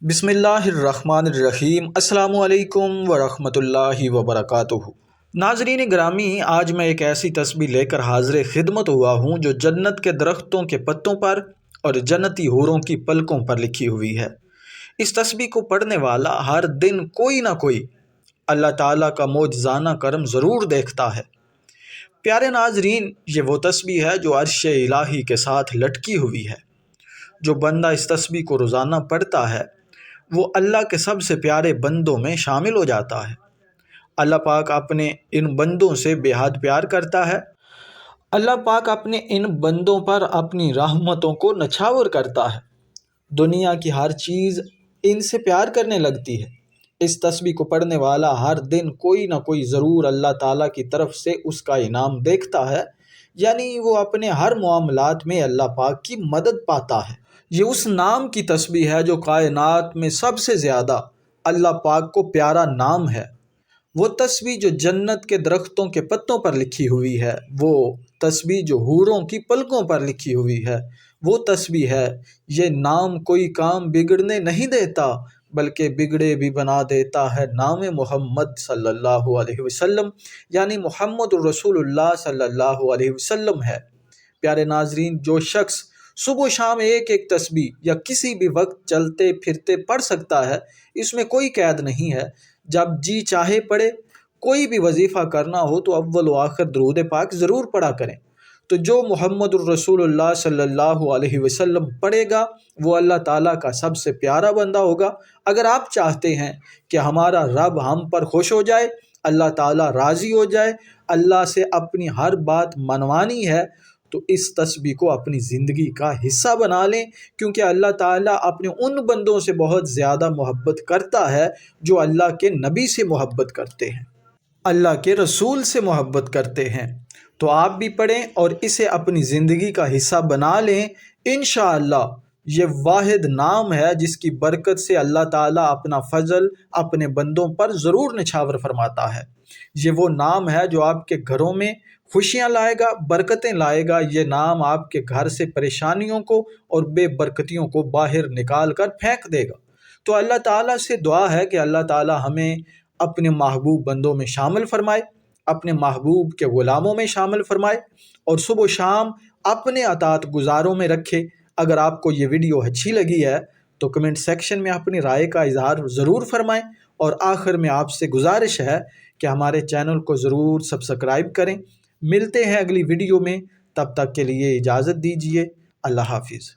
بسم اللہ الرحمن الرحیم۔ السلام علیکم ورحمۃ اللہ وبرکاتہ۔ ناظرین گرامی، آج میں ایک ایسی تسبیح لے کر حاضر خدمت ہوا ہوں جو جنت کے درختوں کے پتوں پر اور جنتی حوروں کی پلکوں پر لکھی ہوئی ہے۔ اس تسبیح کو پڑھنے والا ہر دن کوئی نہ کوئی اللہ تعالیٰ کا معجزانہ کرم ضرور دیکھتا ہے۔ پیارے ناظرین، یہ وہ تسبیح ہے جو عرش الہی کے ساتھ لٹکی ہوئی ہے۔ جو بندہ اس تسبیح کو روزانہ پڑھتا ہے وہ اللہ کے سب سے پیارے بندوں میں شامل ہو جاتا ہے۔ اللہ پاک اپنے ان بندوں سے بے حد پیار کرتا ہے۔ اللہ پاک اپنے ان بندوں پر اپنی رحمتوں کو نچھاور کرتا ہے۔ دنیا کی ہر چیز ان سے پیار کرنے لگتی ہے۔ اس تسبیح کو پڑھنے والا ہر دن کوئی نہ کوئی ضرور اللہ تعالیٰ کی طرف سے اس کا انعام دیکھتا ہے، یعنی وہ اپنے ہر معاملات میں اللہ پاک کی مدد پاتا ہے۔ یہ اس نام کی تسبیح ہے جو کائنات میں سب سے زیادہ اللہ پاک کو پیارا نام ہے۔ وہ تسبیح جو جنت کے درختوں کے پتوں پر لکھی ہوئی ہے، وہ تسبیح جو حوروں کی پلکوں پر لکھی ہوئی ہے، وہ تسبیح ہے۔ یہ نام کوئی کام بگڑنے نہیں دیتا بلکہ بگڑے بھی بنا دیتا ہے۔ نام محمد صلی اللہ علیہ وسلم یعنی محمد الرسول اللہ صلی اللہ علیہ وسلم ہے۔ پیارے ناظرین، جو شخص صبح و شام ایک ایک تسبیح یا کسی بھی وقت چلتے پھرتے پڑھ سکتا ہے، اس میں کوئی قید نہیں ہے۔ جب جی چاہے پڑھے۔ کوئی بھی وظیفہ کرنا ہو تو اول و آخر درود پاک ضرور پڑھا کریں۔ تو جو محمد الرسول اللہ صلی اللہ علیہ وسلم پڑھے گا وہ اللہ تعالیٰ کا سب سے پیارا بندہ ہوگا۔ اگر آپ چاہتے ہیں کہ ہمارا رب ہم پر خوش ہو جائے، اللہ تعالیٰ راضی ہو جائے، اللہ سے اپنی ہر بات منوانی ہے، تو اس تسبیح کو اپنی زندگی کا حصہ بنا لیں، کیونکہ اللہ تعالیٰ اپنے ان بندوں سے بہت زیادہ محبت کرتا ہے جو اللہ کے نبی سے محبت کرتے ہیں، اللہ کے رسول سے محبت کرتے ہیں۔ تو آپ بھی پڑھیں اور اسے اپنی زندگی کا حصہ بنا لیں۔ انشاءاللہ یہ واحد نام ہے جس کی برکت سے اللہ تعالیٰ اپنا فضل اپنے بندوں پر ضرور نچھاور فرماتا ہے۔ یہ وہ نام ہے جو آپ کے گھروں میں خوشیاں لائے گا، برکتیں لائے گا۔ یہ نام آپ کے گھر سے پریشانیوں کو اور بے برکتیوں کو باہر نکال کر پھینک دے گا۔ تو اللہ تعالیٰ سے دعا ہے کہ اللہ تعالیٰ ہمیں اپنے محبوب بندوں میں شامل فرمائے، اپنے محبوب کے غلاموں میں شامل فرمائے اور صبح و شام اپنے اطاعت گزاروں میں رکھے۔ اگر آپ کو یہ ویڈیو اچھی لگی ہے تو کمنٹ سیکشن میں اپنی رائے کا اظہار ضرور فرمائیں، اور آخر میں آپ سے گزارش ہے کہ ہمارے چینل کو ضرور سبسکرائب کریں۔ ملتے ہیں اگلی ویڈیو میں، تب تک کے لیے اجازت دیجیے۔ اللہ حافظ۔